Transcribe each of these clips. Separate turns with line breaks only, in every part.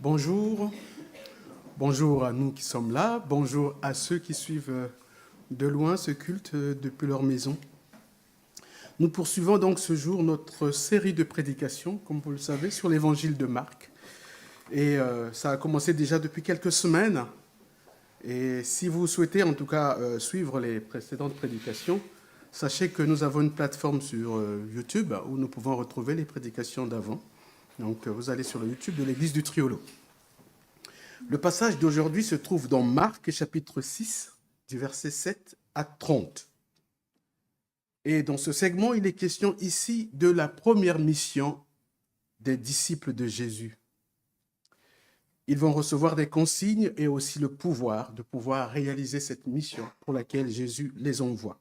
Bonjour, bonjour à nous qui sommes là, bonjour à ceux qui suivent de loin ce culte depuis leur maison. Nous poursuivons donc ce jour notre série de prédications, comme vous le savez, sur l'évangile de Marc. Et ça a commencé déjà depuis quelques semaines. Et si vous souhaitez en tout cas suivre les précédentes prédications, sachez que nous avons une plateforme sur YouTube où nous pouvons retrouver les prédications d'avant. Donc vous allez sur le YouTube de l'église du Triolo. Le passage d'aujourd'hui se trouve dans Marc, chapitre 6, du verset 7 à 30. Et dans ce segment, il est question ici de la première mission des disciples de Jésus. Ils vont recevoir des consignes et aussi le pouvoir de pouvoir réaliser cette mission pour laquelle Jésus les envoie.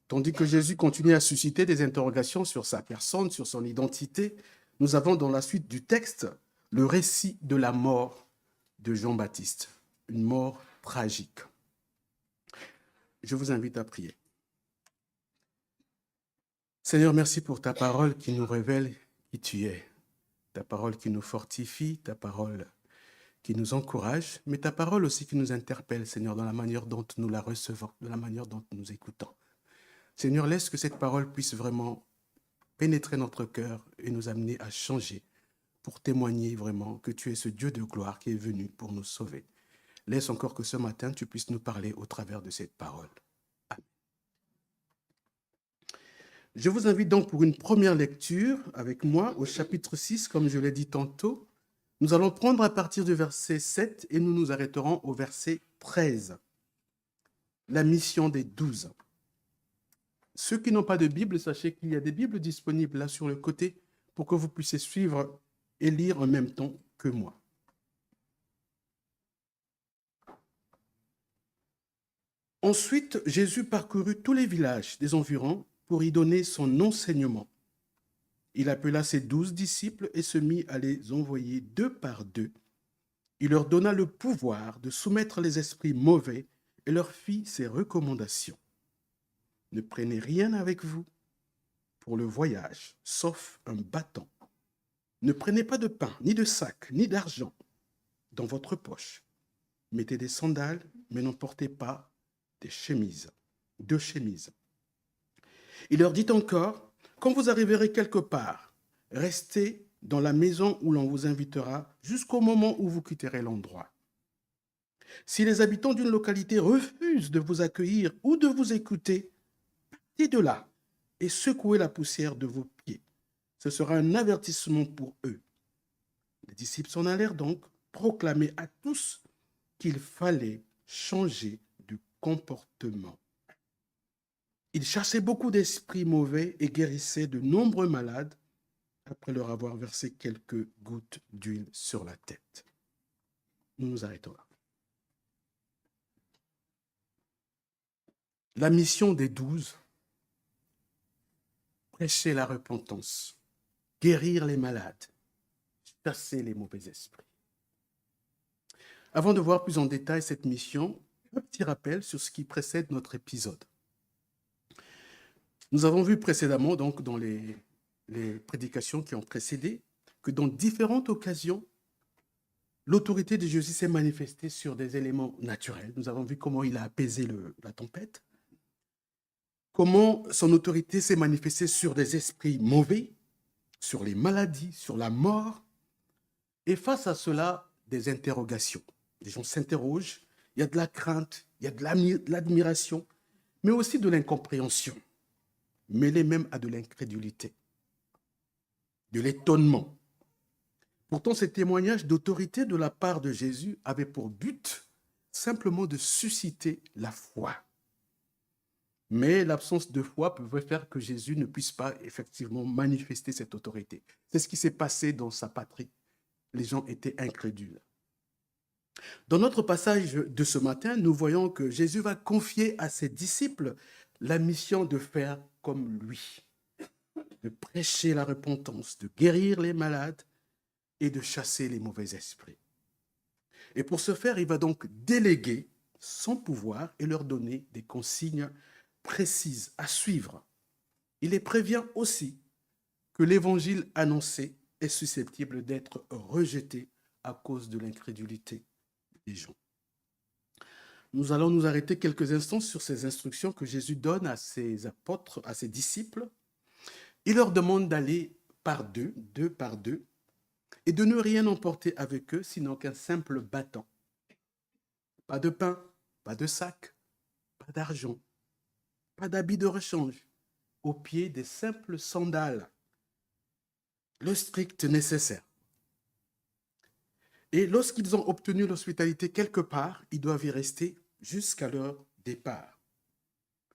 Tandis que Jésus continue à susciter des interrogations sur sa personne, sur son identité, nous avons dans la suite du texte le récit de la mort de Jean-Baptiste, une mort tragique. Je vous invite à prier. Seigneur, merci pour ta parole qui nous révèle qui tu es, ta parole qui nous fortifie, ta parole qui nous encourage, mais ta parole aussi qui nous interpelle, Seigneur, dans la manière dont nous la recevons, dans la manière dont nous écoutons. Seigneur, laisse que cette parole puisse vraiment pénétrer notre cœur et nous amener à changer pour témoigner vraiment que tu es ce Dieu de gloire qui est venu pour nous sauver. Laisse encore que ce matin, tu puisses nous parler au travers de cette parole. Amen. Je vous invite donc pour une première lecture avec moi au chapitre 6, comme je l'ai dit tantôt. Nous allons prendre à partir du verset 7 et nous nous arrêterons au verset 13. La mission des 12. Ceux qui n'ont pas de Bible, sachez qu'il y a des Bibles disponibles là sur le côté pour que vous puissiez suivre et lire en même temps que moi. Ensuite, Jésus parcourut tous les villages des environs pour y donner son enseignement. Il appela ses 12 disciples et se mit à les envoyer 2 par 2. Il leur donna le pouvoir de soumettre les esprits mauvais et leur fit ses recommandations. Ne prenez rien avec vous pour le voyage, sauf un bâton. Ne prenez pas de pain, ni de sac, ni d'argent dans votre poche. Mettez des sandales, mais n'emportez pas deux chemises. Il leur dit encore, quand vous arriverez quelque part, restez dans la maison où l'on vous invitera jusqu'au moment où vous quitterez l'endroit. Si les habitants d'une localité refusent de vous accueillir ou de vous écouter, partez de là et secouez la poussière de vos pieds. Ce sera un avertissement pour eux. Les disciples s'en allèrent donc proclamer à tous qu'il fallait changer de comportement. Ils chassaient beaucoup d'esprits mauvais et guérissaient de nombreux malades après leur avoir versé quelques gouttes d'huile sur la tête. Nous nous arrêtons là. La mission des 12, prêcher la repentance, guérir les malades, chasser les mauvais esprits. Avant de voir plus en détail cette mission, un petit rappel sur ce qui précède notre épisode. Nous avons vu précédemment, donc dans les prédications qui ont précédé, que dans différentes occasions, l'autorité de Jésus s'est manifestée sur des éléments naturels. Nous avons vu comment il a apaisé la tempête, comment son autorité s'est manifestée sur des esprits mauvais, sur les maladies, sur la mort. Et face à cela, des interrogations. Les gens s'interrogent, il y a de la crainte, il y a de l'admiration, mais aussi de l'incompréhension, mêlée même à de l'incrédulité, de l'étonnement. Pourtant, ces témoignages d'autorité de la part de Jésus avaient pour but simplement de susciter la foi. Mais l'absence de foi pouvait faire que Jésus ne puisse pas effectivement manifester cette autorité. C'est ce qui s'est passé dans sa patrie. Les gens étaient incrédules. Dans notre passage de ce matin, nous voyons que Jésus va confier à ses disciples la mission de faire comme lui, de prêcher la repentance, de guérir les malades et de chasser les mauvais esprits. Et pour ce faire, il va donc déléguer son pouvoir et leur donner des consignes précises à suivre. Il les prévient aussi que l'évangile annoncé est susceptible d'être rejeté à cause de l'incrédulité des gens. Nous allons nous arrêter quelques instants sur ces instructions que Jésus donne à ses apôtres, à ses disciples. Il leur demande d'aller par deux par deux, et de ne rien emporter avec eux, sinon qu'un simple bâton. Pas de pain, pas de sac, pas d'argent, pas d'habits de rechange, au pied des simples sandales, le strict nécessaire. Et lorsqu'ils ont obtenu l'hospitalité quelque part, ils doivent y rester jusqu'à leur départ.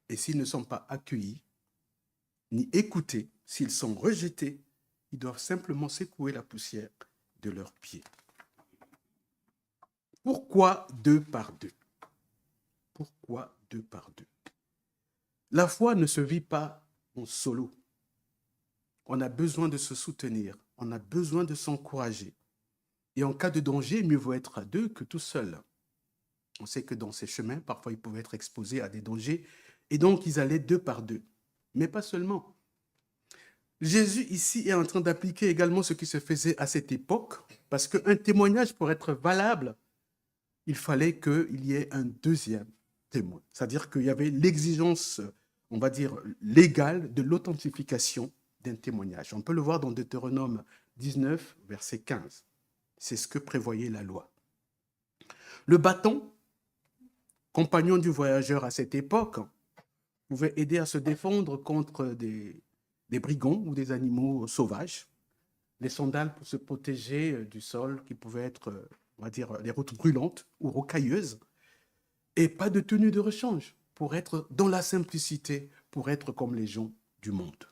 Et s'ils ne sont pas accueillis, ni écoutés, s'ils sont rejetés, ils doivent simplement secouer la poussière de leurs pieds. Pourquoi deux par deux? Pourquoi deux par deux? La foi ne se vit pas en solo. On a besoin de se soutenir, on a besoin de s'encourager. Et en cas de danger, mieux vaut être à deux que tout seul. On sait que dans ces chemins, parfois, ils pouvaient être exposés à des dangers, et donc ils allaient deux par deux. Mais pas seulement. Jésus, ici, est en train d'appliquer également ce qui se faisait à cette époque, parce qu'un témoignage, pour être valable, il fallait qu'il y ait un deuxième témoin. C'est-à-dire qu'il y avait l'exigence, on va dire, légale de l'authentification d'un témoignage. On peut le voir dans Deutéronome 19, verset 15. C'est ce que prévoyait la loi. Le bâton, compagnon du voyageur à cette époque, pouvait aider à se défendre contre des brigands ou des animaux sauvages. Les sandales pour se protéger du sol qui pouvait être, on va dire, les routes brûlantes ou rocailleuses. Et pas de tenue de rechange pour être dans la simplicité, pour être comme les gens du monde.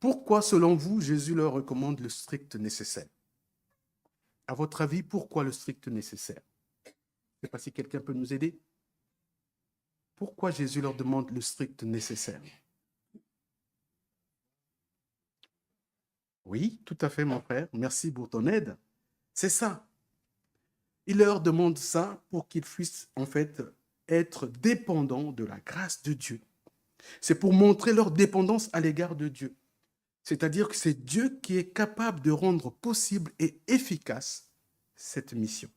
Pourquoi, selon vous, Jésus leur recommande le strict nécessaire? À votre avis, pourquoi le strict nécessaire? Je ne sais pas si quelqu'un peut nous aider. Pourquoi Jésus leur demande le strict nécessaire? Oui, tout à fait, mon frère. Merci pour ton aide. C'est ça. Il leur demande ça pour qu'ils puissent, en fait, être dépendants de la grâce de Dieu. C'est pour montrer leur dépendance à l'égard de Dieu. C'est-à-dire que c'est Dieu qui est capable de rendre possible et efficace cette mission,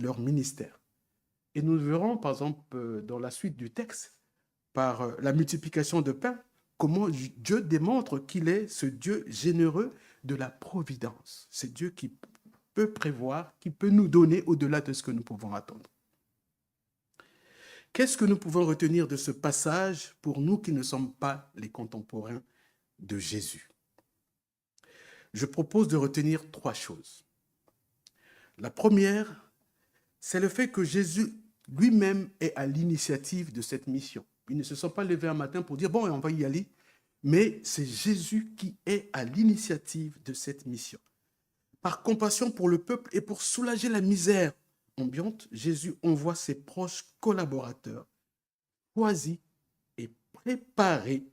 leur ministère. Et nous verrons, par exemple, dans la suite du texte, par la multiplication de pain, comment Dieu démontre qu'il est ce Dieu généreux de la providence. C'est Dieu qui peut prévoir, qui peut nous donner au-delà de ce que nous pouvons attendre. Qu'est-ce que nous pouvons retenir de ce passage pour nous qui ne sommes pas les contemporains de Jésus? Je propose de retenir trois choses. La première, c'est le fait que Jésus lui-même est à l'initiative de cette mission. Ils ne se sont pas levés un matin pour dire « bon, on va y aller », mais c'est Jésus qui est à l'initiative de cette mission. Par compassion pour le peuple et pour soulager la misère ambiante, Jésus envoie ses proches collaborateurs, choisis et préparés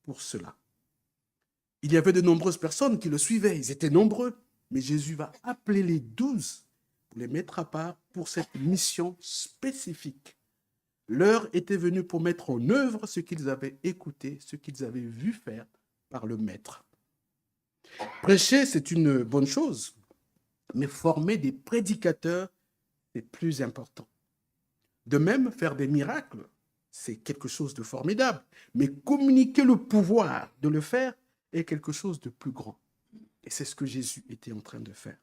pour cela. Il y avait de nombreuses personnes qui le suivaient, ils étaient nombreux, mais Jésus va appeler les 12 pour les mettre à part pour cette mission spécifique. L'heure était venue pour mettre en œuvre ce qu'ils avaient écouté, ce qu'ils avaient vu faire par le Maître. Prêcher, c'est une bonne chose, mais former des prédicateurs, c'est plus important. De même, faire des miracles, c'est quelque chose de formidable, mais communiquer le pouvoir de le faire est quelque chose de plus grand. Et c'est ce que Jésus était en train de faire.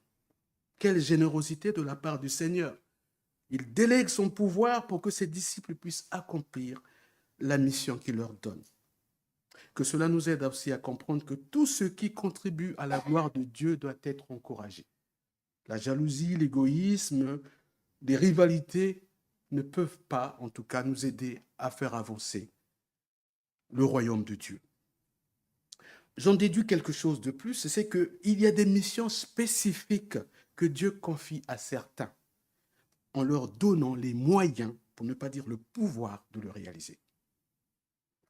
Quelle générosité de la part du Seigneur. Il délègue son pouvoir pour que ses disciples puissent accomplir la mission qu'il leur donne. Que cela nous aide aussi à comprendre que tout ce qui contribue à la gloire de Dieu doit être encouragé. La jalousie, l'égoïsme, les rivalités ne peuvent pas, en tout cas, nous aider à faire avancer le royaume de Dieu. J'en déduis quelque chose de plus, c'est qu'il y a des missions spécifiques que Dieu confie à certains, en leur donnant les moyens, pour ne pas dire le pouvoir, de le réaliser.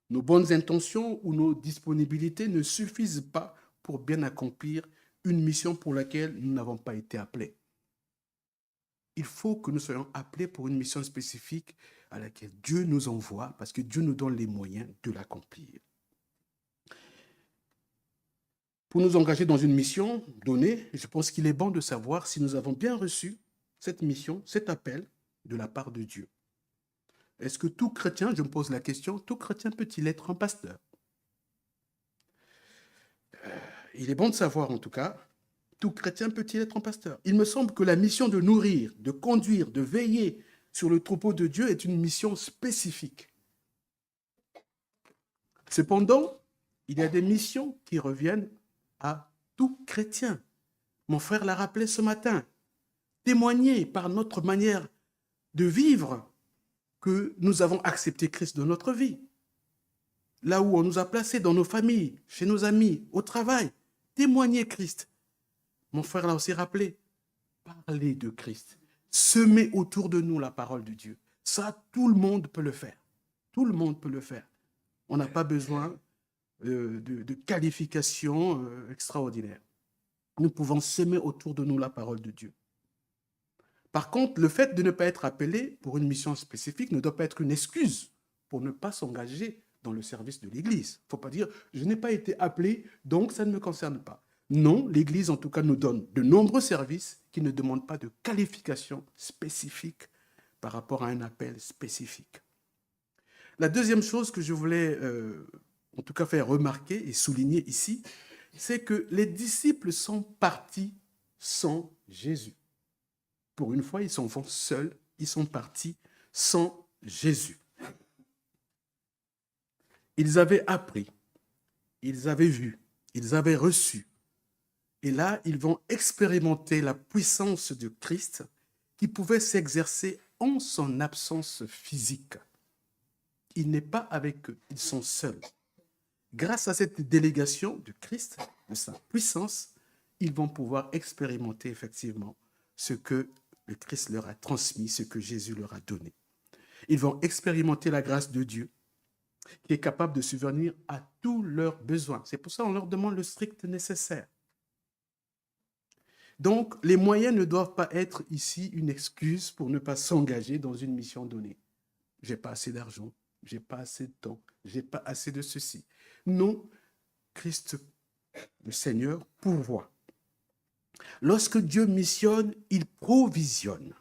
Nos bonnes intentions ou nos disponibilités ne suffisent pas pour bien accomplir une mission pour laquelle nous n'avons pas été appelés. Il faut que nous soyons appelés pour une mission spécifique à laquelle Dieu nous envoie, parce que Dieu nous donne les moyens de l'accomplir. Pour nous engager dans une mission donnée, je pense qu'il est bon de savoir si nous avons bien reçu cette mission, cet appel de la part de Dieu. Est-ce que tout chrétien, je me pose la question, tout chrétien peut-il être un pasteur? Il est bon de savoir en tout cas, tout chrétien peut-il être un pasteur? Il me semble que la mission de nourrir, de conduire, de veiller sur le troupeau de Dieu est une mission spécifique. Cependant, il y a des missions qui reviennent à tout chrétien. Mon frère l'a rappelé ce matin. Témoigner par notre manière de vivre que nous avons accepté Christ dans notre vie. Là où on nous a placés, dans nos familles, chez nos amis, au travail. Témoigner Christ. Mon frère l'a aussi rappelé. Parler de Christ. Semer autour de nous la parole de Dieu. Ça, tout le monde peut le faire. Tout le monde peut le faire. On n'a pas besoin de qualifications extraordinaires. Nous pouvons semer autour de nous la parole de Dieu. Par contre, le fait de ne pas être appelé pour une mission spécifique ne doit pas être une excuse pour ne pas s'engager dans le service de l'Église. Il ne faut pas dire « je n'ai pas été appelé, donc ça ne me concerne pas ». Non, l'Église en tout cas nous donne de nombreux services qui ne demandent pas de qualification spécifique par rapport à un appel spécifique. La deuxième chose que je voulais en tout cas faire remarquer et souligner ici, c'est que les disciples sont partis sans Jésus. Pour une fois, ils s'en vont seuls, ils sont partis sans Jésus. Ils avaient appris, ils avaient vu, ils avaient reçu. Et là, ils vont expérimenter la puissance de Christ qui pouvait s'exercer en son absence physique. Il n'est pas avec eux, ils sont seuls. Grâce à cette délégation de Christ, de sa puissance, ils vont pouvoir expérimenter effectivement ce que le Christ leur a transmis, ce que Jésus leur a donné. Ils vont expérimenter la grâce de Dieu qui est capable de subvenir à tous leurs besoins. C'est pour ça qu'on leur demande le strict nécessaire. Donc, les moyens ne doivent pas être ici une excuse pour ne pas s'engager dans une mission donnée. Je n'ai pas assez d'argent, je n'ai pas assez de temps, je n'ai pas assez de ceci. Non, Christ, le Seigneur, pourvoit. Lorsque Dieu missionne, il provisionne.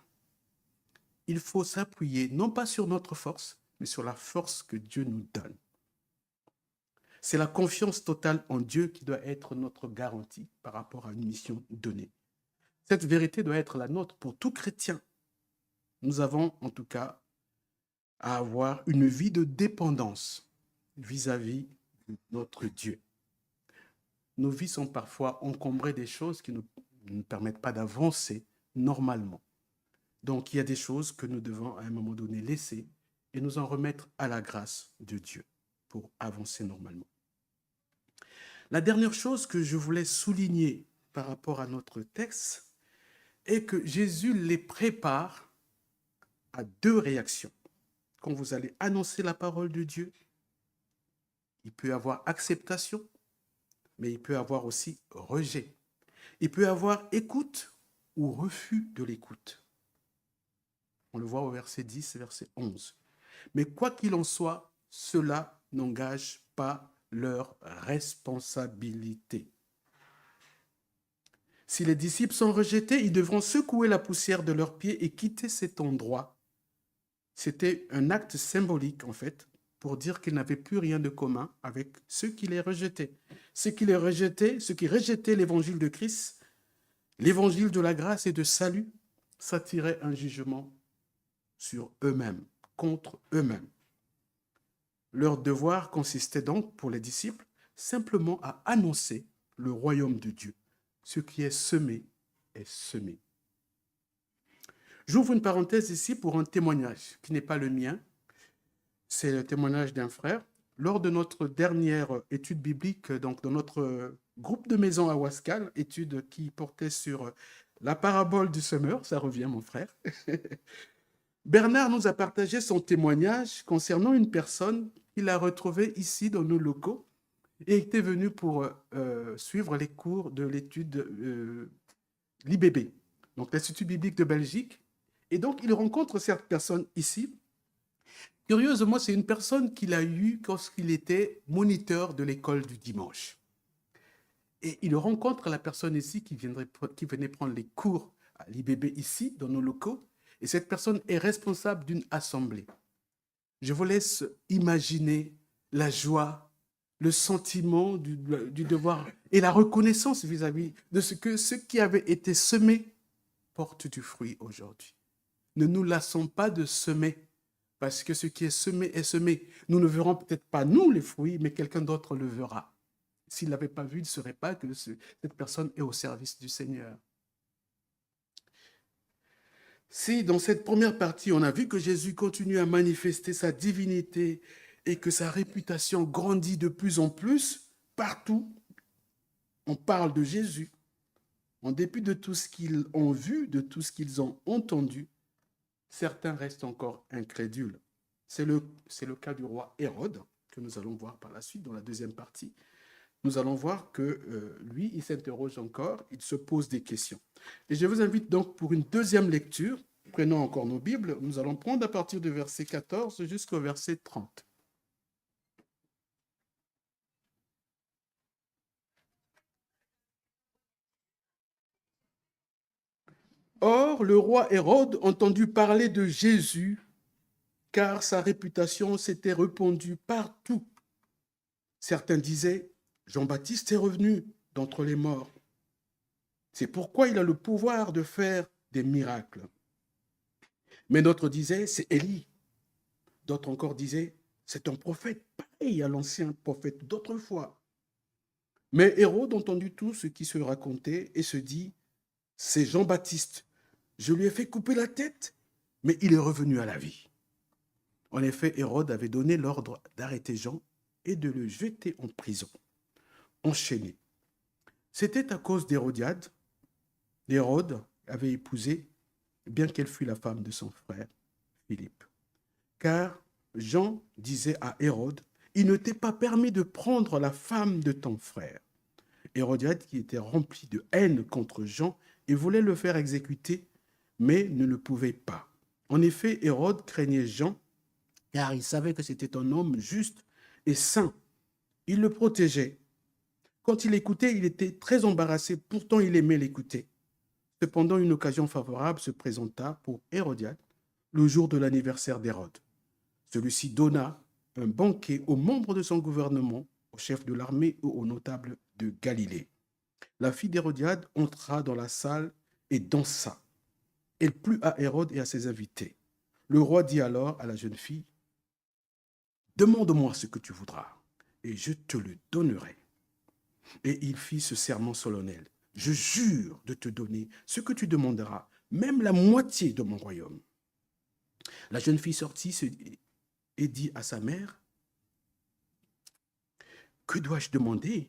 Il faut s'appuyer non pas sur notre force, mais sur la force que Dieu nous donne. C'est la confiance totale en Dieu qui doit être notre garantie par rapport à une mission donnée. Cette vérité doit être la nôtre pour tout chrétien. Nous avons en tout cas à avoir une vie de dépendance vis-à-vis de notre Dieu. Nos vies sont parfois encombrées des choses qui ne nous permettent pas d'avancer normalement. Donc, il y a des choses que nous devons à un moment donné laisser et nous en remettre à la grâce de Dieu pour avancer normalement. La dernière chose que je voulais souligner par rapport à notre texte est que Jésus les prépare à deux réactions. Quand vous allez annoncer la parole de Dieu, il peut y avoir acceptation, mais il peut y avoir aussi rejet. Il peut y avoir écoute ou refus de l'écoute. On le voit au verset 10 et verset 11. Mais quoi qu'il en soit, cela n'engage pas leur responsabilité. Si les disciples sont rejetés, ils devront secouer la poussière de leurs pieds et quitter cet endroit. C'était un acte symbolique, en fait, pour dire qu'ils n'avaient plus rien de commun avec ceux qui les rejetaient. Ceux qui rejetaient l'évangile de Christ, l'évangile de la grâce et de salut, s'attiraient un jugement sur eux-mêmes, contre eux-mêmes. Leur devoir consistait donc, pour les disciples, simplement à annoncer le royaume de Dieu. Ce qui est semé est semé. J'ouvre une parenthèse ici pour un témoignage qui n'est pas le mien. C'est le témoignage d'un frère. Lors de notre dernière étude biblique, donc dans notre groupe de maison à Ouaskal, étude qui portait sur la parabole du semeur, ça revient mon frère, Bernard nous a partagé son témoignage concernant une personne qu'il a retrouvée ici dans nos locaux et était venu pour suivre les cours de l'étude l'IBB, donc l'Institut biblique de Belgique. Et donc, il rencontre cette personne ici. Curieusement, c'est une personne qu'il a eue lorsqu'il était moniteur de l'école du dimanche. Et il rencontre la personne ici qui venait prendre les cours à l'IBB ici, dans nos locaux. Et cette personne est responsable d'une assemblée. Je vous laisse imaginer la joie, le sentiment du devoir et la reconnaissance vis-à-vis de ce que ce qui avait été semé porte du fruit aujourd'hui. Ne nous lassons pas de semer, parce que ce qui est semé est semé. Nous ne verrons peut-être pas nous les fruits, mais quelqu'un d'autre le verra. S'il ne l'avait pas vu, il ne saurait pas que cette personne est au service du Seigneur. Si dans cette première partie, on a vu que Jésus continue à manifester sa divinité et que sa réputation grandit de plus en plus, partout, on parle de Jésus. En dépit de tout ce qu'ils ont vu, de tout ce qu'ils ont entendu, certains restent encore incrédules. C'est le cas du roi Hérode, que nous allons voir par la suite dans la deuxième partie. Nous allons voir que lui, il s'interroge encore, il se pose des questions. Et je vous invite donc pour une deuxième lecture, prenons encore nos Bibles, nous allons prendre à partir du verset 14 jusqu'au verset 30. Or, le roi Hérode entendit parler de Jésus, car sa réputation s'était répandue partout. Certains disaient, Jean-Baptiste est revenu d'entre les morts. C'est pourquoi il a le pouvoir de faire des miracles. Mais d'autres disaient, c'est Élie. D'autres encore disaient, c'est un prophète, pareil à l'ancien prophète d'autrefois. Mais Hérode entendit tout ce qui se racontait et se dit, c'est Jean-Baptiste. Je lui ai fait couper la tête, mais il est revenu à la vie. En effet, Hérode avait donné l'ordre d'arrêter Jean et de le jeter en prison, enchaîné. C'était à cause d'Hérodiade. Hérode avait épousé, bien qu'elle fût la femme de son frère, Philippe. Car Jean disait à Hérode, il ne t'est pas permis de prendre la femme de ton frère. Hérodiade, qui était remplie de haine contre Jean, et voulait le faire exécuter, mais ne le pouvait pas. En effet, Hérode craignait Jean, car il savait que c'était un homme juste et saint. Il le protégeait. Quand il écoutait, il était très embarrassé, pourtant il aimait l'écouter. Cependant, une occasion favorable se présenta pour Hérodiade le jour de l'anniversaire d'Hérode. Celui-ci donna un banquet aux membres de son gouvernement, au chef de l'armée et aux notables de Galilée. La fille d'Hérodiade entra dans la salle et dansa. Elle plut à Hérode et à ses invités. Le roi dit alors à la jeune fille, « Demande-moi ce que tu voudras, et je te le donnerai. » Et il fit ce serment solennel. « Je jure de te donner ce que tu demanderas, même la moitié de mon royaume. » La jeune fille sortit et dit à sa mère, « Que dois-je demander ?»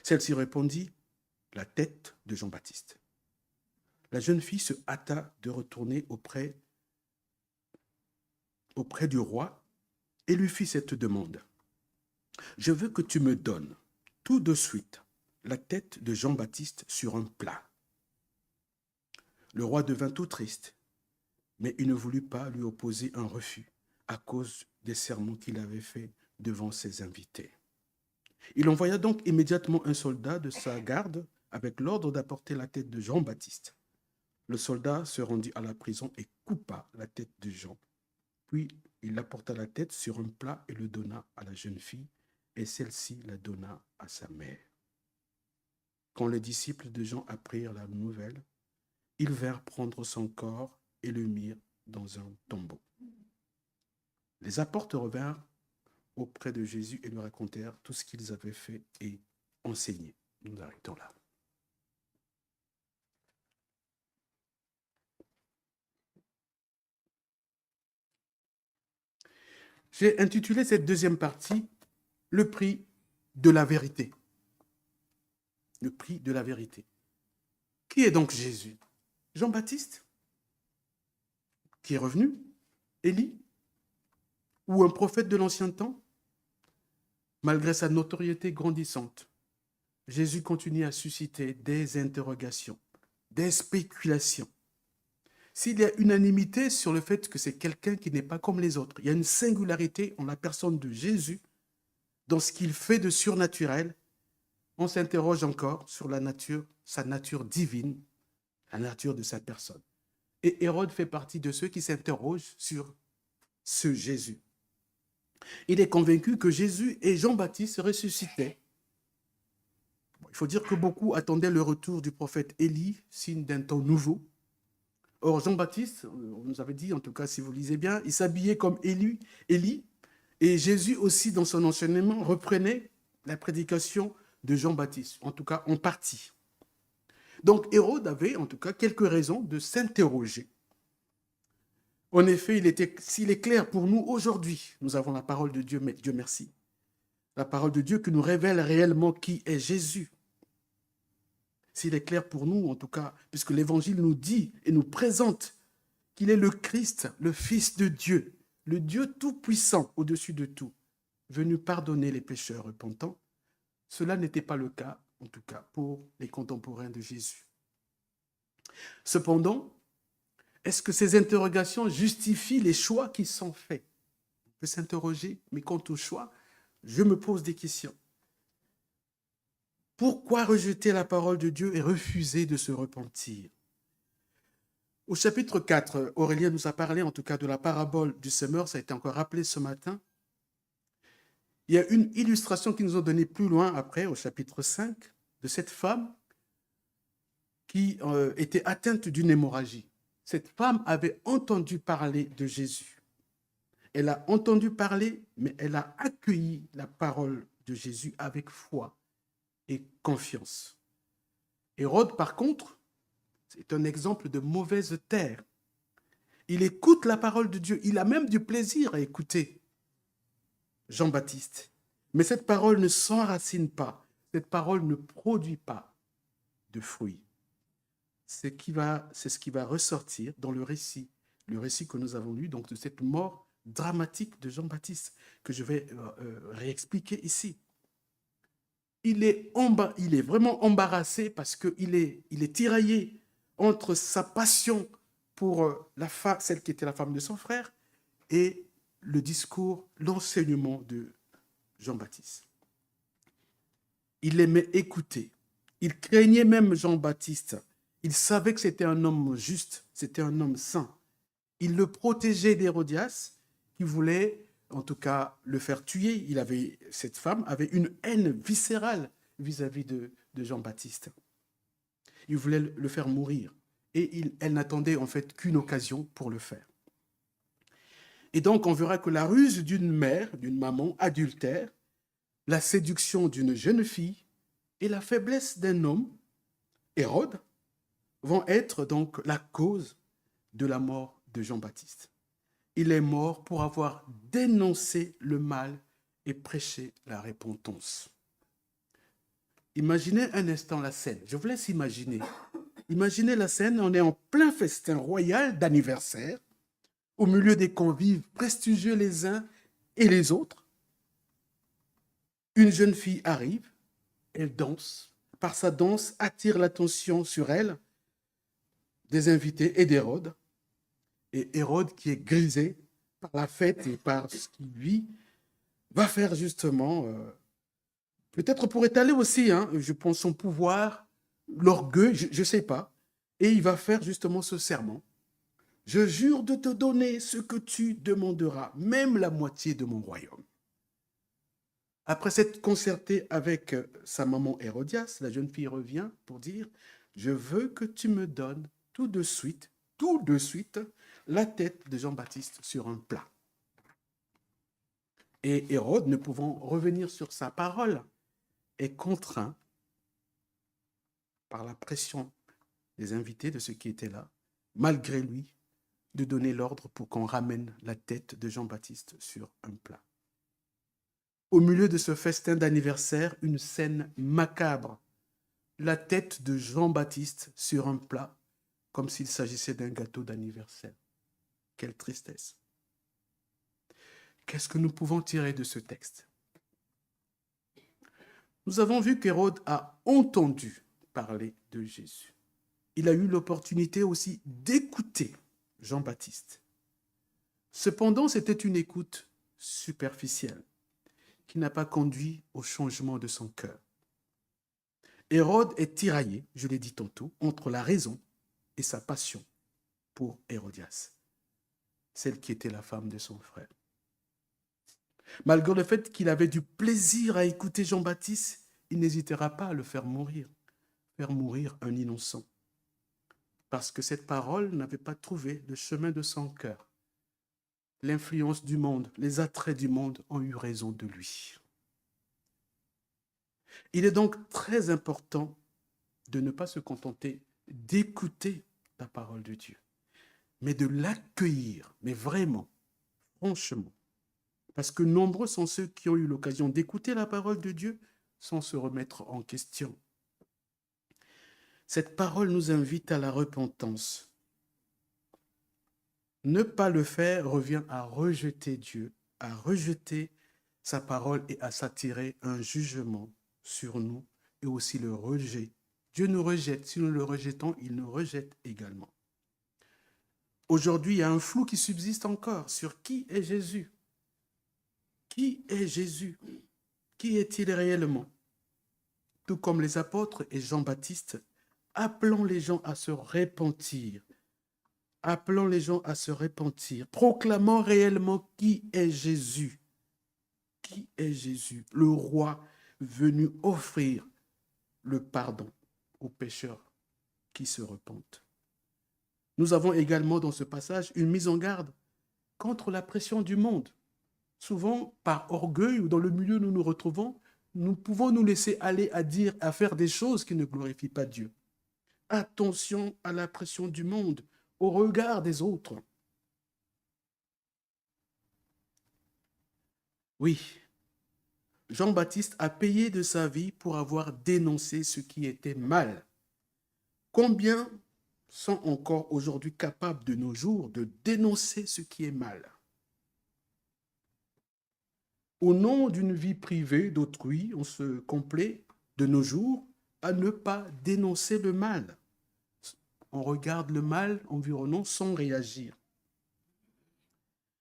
Celle-ci répondit, « La tête de Jean-Baptiste. » La jeune fille se hâta de retourner auprès du roi et lui fit cette demande. « Je veux que tu me donnes tout de suite la tête de Jean-Baptiste sur un plat. » Le roi devint tout triste, mais il ne voulut pas lui opposer un refus à cause des sermons qu'il avait faits devant ses invités. Il envoya donc immédiatement un soldat de sa garde avec l'ordre d'apporter la tête de Jean-Baptiste. Le soldat se rendit à la prison et coupa la tête de Jean. Puis il apporta la tête sur un plat et le donna à la jeune fille, et celle-ci la donna à sa mère. Quand les disciples de Jean apprirent la nouvelle, ils vinrent prendre son corps et le mirent dans un tombeau. Les apôtres revinrent auprès de Jésus et lui racontèrent tout ce qu'ils avaient fait et enseigné. Nous arrêtons là. J'ai intitulé cette deuxième partie « Le prix de la vérité ». Le prix de la vérité. Qui est donc Jésus? Jean-Baptiste, qui est revenu? Élie? Ou un prophète de l'ancien temps? Malgré sa notoriété grandissante, Jésus continue à susciter des interrogations, des spéculations. S'il y a unanimité sur le fait que c'est quelqu'un qui n'est pas comme les autres, il y a une singularité en la personne de Jésus, dans ce qu'il fait de surnaturel, on s'interroge encore sur la nature, sa nature divine, la nature de sa personne. Et Hérode fait partie de ceux qui s'interrogent sur ce Jésus. Il est convaincu que Jésus et Jean-Baptiste ressuscitaient. Il faut dire que beaucoup attendaient le retour du prophète Élie, signe d'un temps nouveau. Or, Jean-Baptiste, on nous avait dit, en tout cas si vous lisez bien, il s'habillait comme Élie, et Jésus aussi, dans son enseignement, reprenait la prédication de Jean-Baptiste, en tout cas en partie. Donc Hérode avait en tout cas quelques raisons de s'interroger. En effet, s'il est clair pour nous aujourd'hui, nous avons la parole de Dieu, mais Dieu merci, la parole de Dieu qui nous révèle réellement qui est Jésus. S'il est clair pour nous, en tout cas, puisque l'Évangile nous dit et nous présente qu'il est le Christ, le Fils de Dieu, le Dieu tout-puissant au-dessus de tout, venu pardonner les pécheurs repentants, cela n'était pas le cas, en tout cas, pour les contemporains de Jésus. Cependant, est-ce que ces interrogations justifient les choix qui sont faits? On peut s'interroger, mais quant au choix, je me pose des questions. Pourquoi rejeter la parole de Dieu et refuser de se repentir? Au chapitre 4, Aurélien nous a parlé en tout cas de la parabole du semeur, ça a été encore rappelé ce matin. Il y a une illustration qui nous ont donnée plus loin après, au chapitre 5, de cette femme qui était atteinte d'une hémorragie. Cette femme avait entendu parler de Jésus. Elle a entendu parler, mais elle a accueilli la parole de Jésus avec foi et confiance. Hérode, par contre, c'est un exemple de mauvaise terre. Il écoute la parole de Dieu. Il a même du plaisir à écouter Jean-Baptiste. Mais cette parole ne s'enracine pas. Cette parole ne produit pas de fruits. C'est ce qui va ressortir dans le récit que nous avons lu, donc de cette mort dramatique de Jean-Baptiste, que je vais réexpliquer ici. Il est vraiment embarrassé parce qu'il est tiraillé entre sa passion pour celle qui était la femme de son frère et le discours, l'enseignement de Jean-Baptiste. Il aimait écouter. Il craignait même Jean-Baptiste. Il savait que c'était un homme juste, c'était un homme saint. Il le protégeait d'Hérodias, qui voulait, en tout cas, le faire tuer. Cette femme avait une haine viscérale vis-à-vis de Jean-Baptiste. Il voulait le faire mourir. Et elle n'attendait en fait qu'une occasion pour le faire. Et donc, on verra que la ruse d'une mère, d'une maman adultère, la séduction d'une jeune fille et la faiblesse d'un homme, Hérode, vont être donc la cause de la mort de Jean-Baptiste. Il est mort pour avoir dénoncé le mal et prêché la repentance. Imaginez un instant la scène. Je vous laisse imaginer. Imaginez la scène, on est en plein festin royal d'anniversaire, au milieu des convives prestigieux les uns et les autres. Une jeune fille arrive, elle danse. Par sa danse, attire l'attention sur elle des invités et d'Hérode. Et Hérode, qui est grisé par la fête et par ce qu'il vit, va faire justement, peut-être pour étaler aussi, je pense, son pouvoir, l'orgueil, je ne sais pas, et il va faire justement ce serment. Je jure de te donner ce que tu demanderas, même la moitié de mon royaume. Après s'être concerté avec sa maman Hérodias, la jeune fille revient pour dire, je veux que tu me donnes tout de suite, la tête de Jean-Baptiste sur un plat. Et Hérode, ne pouvant revenir sur sa parole, est contraint par la pression des invités, de ceux qui étaient là, malgré lui, de donner l'ordre pour qu'on ramène la tête de Jean-Baptiste sur un plat. Au milieu de ce festin d'anniversaire, une scène macabre. La tête de Jean-Baptiste sur un plat, comme s'il s'agissait d'un gâteau d'anniversaire. Quelle tristesse. Qu'est-ce que nous pouvons tirer de ce texte? Nous avons vu qu'Hérode a entendu parler de Jésus. Il a eu l'opportunité aussi d'écouter Jean-Baptiste. Cependant, c'était une écoute superficielle qui n'a pas conduit au changement de son cœur. Hérode est tiraillé, je l'ai dit tantôt, entre la raison et sa passion pour Hérodias, celle qui était la femme de son frère. Malgré le fait qu'il avait du plaisir à écouter Jean-Baptiste, il n'hésitera pas à le faire mourir un innocent. Parce que cette parole n'avait pas trouvé le chemin de son cœur. L'influence du monde, les attraits du monde ont eu raison de lui. Il est donc très important de ne pas se contenter d'écouter la parole de Dieu, mais de l'accueillir, mais vraiment, franchement. Parce que nombreux sont ceux qui ont eu l'occasion d'écouter la parole de Dieu sans se remettre en question. Cette parole nous invite à la repentance. Ne pas le faire revient à rejeter Dieu, à rejeter sa parole et à s'attirer un jugement sur nous et aussi le rejet. Dieu nous rejette. Si nous le rejetons, il nous rejette également. Aujourd'hui, il y a un flou qui subsiste encore sur qui est Jésus. Qui est Jésus? Qui est-il réellement? Tout comme les apôtres et Jean-Baptiste, appelons les gens à se repentir. Appelons les gens à se repentir. Proclamons réellement qui est Jésus. Qui est Jésus? Le roi venu offrir le pardon aux pécheurs qui se repentent. Nous avons également dans ce passage une mise en garde contre la pression du monde. Souvent, par orgueil ou dans le milieu où nous nous retrouvons, nous pouvons nous laisser aller à faire des choses qui ne glorifient pas Dieu. Attention à la pression du monde, au regard des autres. Oui, Jean-Baptiste a payé de sa vie pour avoir dénoncé ce qui était mal. Combien sont encore aujourd'hui capables de nos jours de dénoncer ce qui est mal? Au nom d'une vie privée d'autrui, on se complaît de nos jours à ne pas dénoncer le mal. On regarde le mal environnant sans réagir.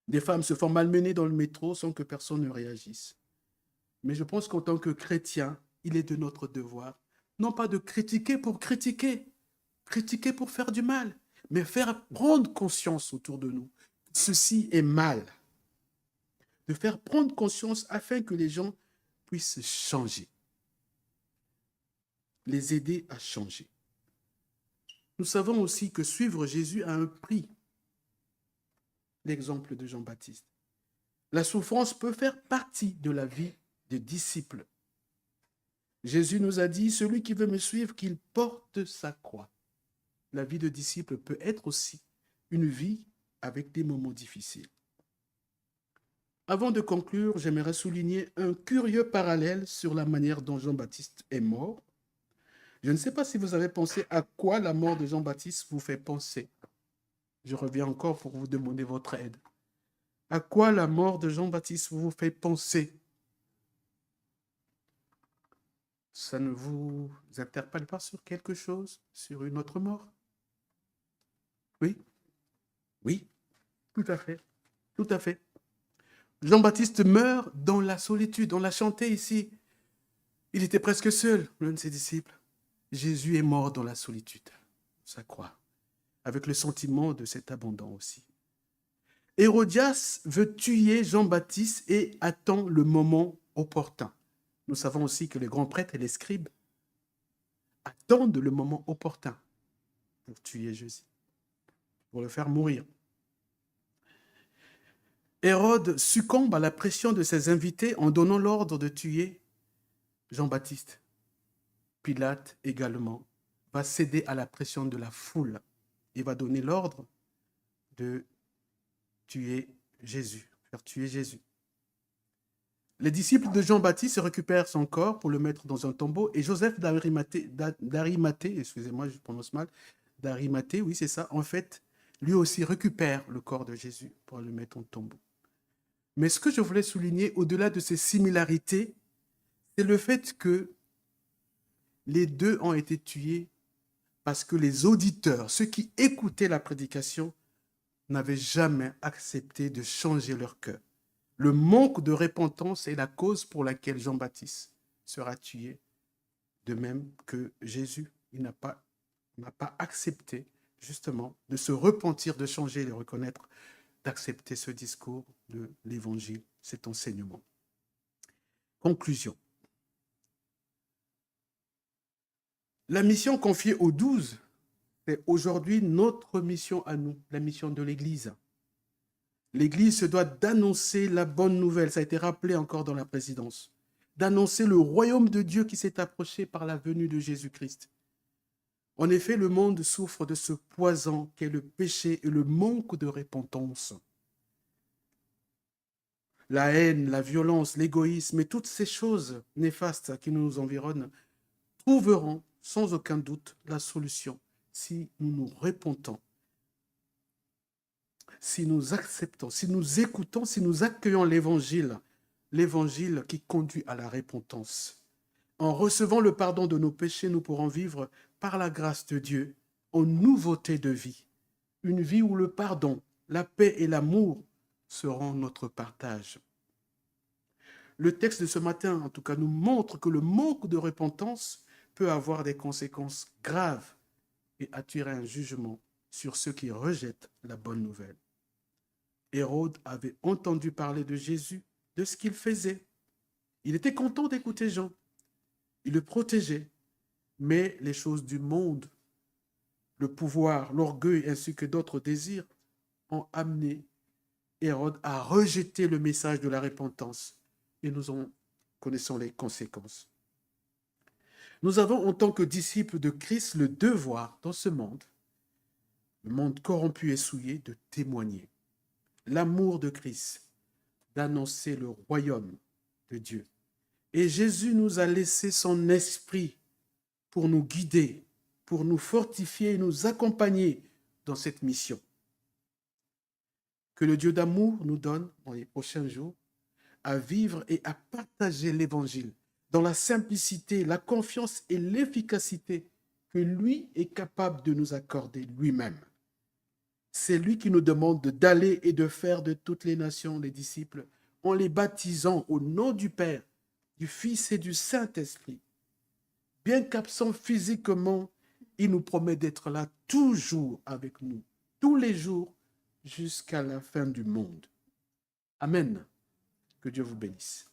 Des femmes se font malmener dans le métro sans que personne ne réagisse. Mais je pense qu'en tant que chrétien, il est de notre devoir, non pas de critiquer pour critiquer pour faire du mal, mais faire prendre conscience autour de nous. Ceci est mal. De faire prendre conscience afin que les gens puissent changer. Les aider à changer. Nous savons aussi que suivre Jésus a un prix. L'exemple de Jean-Baptiste. La souffrance peut faire partie de la vie des disciples. Jésus nous a dit, celui qui veut me suivre, qu'il porte sa croix. La vie de disciple peut être aussi une vie avec des moments difficiles. Avant de conclure, j'aimerais souligner un curieux parallèle sur la manière dont Jean-Baptiste est mort. Je ne sais pas si vous avez pensé à quoi la mort de Jean-Baptiste vous fait penser. Je reviens encore pour vous demander votre aide. À quoi la mort de Jean-Baptiste vous fait penser? Ça ne vous interpelle pas sur quelque chose, sur une autre mort? Oui? Oui, tout à fait. Tout à fait. Jean-Baptiste meurt dans la solitude. On l'a chanté ici. Il était presque seul, l'un de ses disciples. Jésus est mort dans la solitude, sa croix, avec le sentiment de cet abandon aussi. Hérodias veut tuer Jean-Baptiste et attend le moment opportun. Nous savons aussi que les grands prêtres et les scribes attendent le moment opportun pour tuer Jésus, pour le faire mourir. Hérode succombe à la pression de ses invités en donnant l'ordre de tuer Jean-Baptiste. Pilate également va céder à la pression de la foule. Il va donner l'ordre de tuer Jésus, faire tuer Jésus. Les disciples de Jean-Baptiste récupèrent son corps pour le mettre dans un tombeau et Joseph d'Arimathée, excusez-moi, je prononce mal, d'Arimathée, oui c'est ça, en fait, lui aussi récupère le corps de Jésus pour le mettre en tombeau. Mais ce que je voulais souligner, au-delà de ces similarités, c'est le fait que les deux ont été tués parce que les auditeurs, ceux qui écoutaient la prédication, n'avaient jamais accepté de changer leur cœur. Le manque de repentance est la cause pour laquelle Jean-Baptiste sera tué de même que Jésus, il n'a pas accepté justement de se repentir, de changer, de reconnaître, d'accepter ce discours de l'Évangile, cet enseignement. Conclusion. La mission confiée aux 12, c'est aujourd'hui notre mission à nous, la mission de l'Église. L'Église se doit d'annoncer la bonne nouvelle, ça a été rappelé encore dans la présidence, d'annoncer le royaume de Dieu qui s'est approché par la venue de Jésus-Christ. En effet, le monde souffre de ce poison qu'est le péché et le manque de repentance. La haine, la violence, l'égoïsme et toutes ces choses néfastes qui nous environnent trouveront sans aucun doute la solution si nous nous repentons, si nous acceptons, si nous écoutons, si nous accueillons l'évangile qui conduit à la repentance. En recevant le pardon de nos péchés, nous pourrons vivre par la grâce de Dieu en nouveauté de vie. Une vie où le pardon, la paix et l'amour seront notre partage. Le texte de ce matin, en tout cas, nous montre que le manque de repentance peut avoir des conséquences graves et attirer un jugement sur ceux qui rejettent la bonne nouvelle. Hérode avait entendu parler de Jésus, de ce qu'il faisait. Il était content d'écouter Jean. Il le protégeait. Mais les choses du monde, le pouvoir, l'orgueil ainsi que d'autres désirs ont amené Hérode à rejeter le message de la repentance. Et nous en connaissons les conséquences. Nous avons en tant que disciples de Christ le devoir dans ce monde, le monde corrompu et souillé, de témoigner l'amour de Christ, d'annoncer le royaume de Dieu. Et Jésus nous a laissé son esprit pour nous guider, pour nous fortifier et nous accompagner dans cette mission. Que le Dieu d'amour nous donne, dans les prochains jours, à vivre et à partager l'Évangile dans la simplicité, la confiance et l'efficacité que lui est capable de nous accorder lui-même. C'est lui qui nous demande d'aller et de faire de toutes les nations les disciples en les baptisant au nom du Père, du Fils et du Saint-Esprit. Bien qu'absent physiquement, il nous promet d'être là toujours avec nous, tous les jours, jusqu'à la fin du monde. Amen. Que Dieu vous bénisse.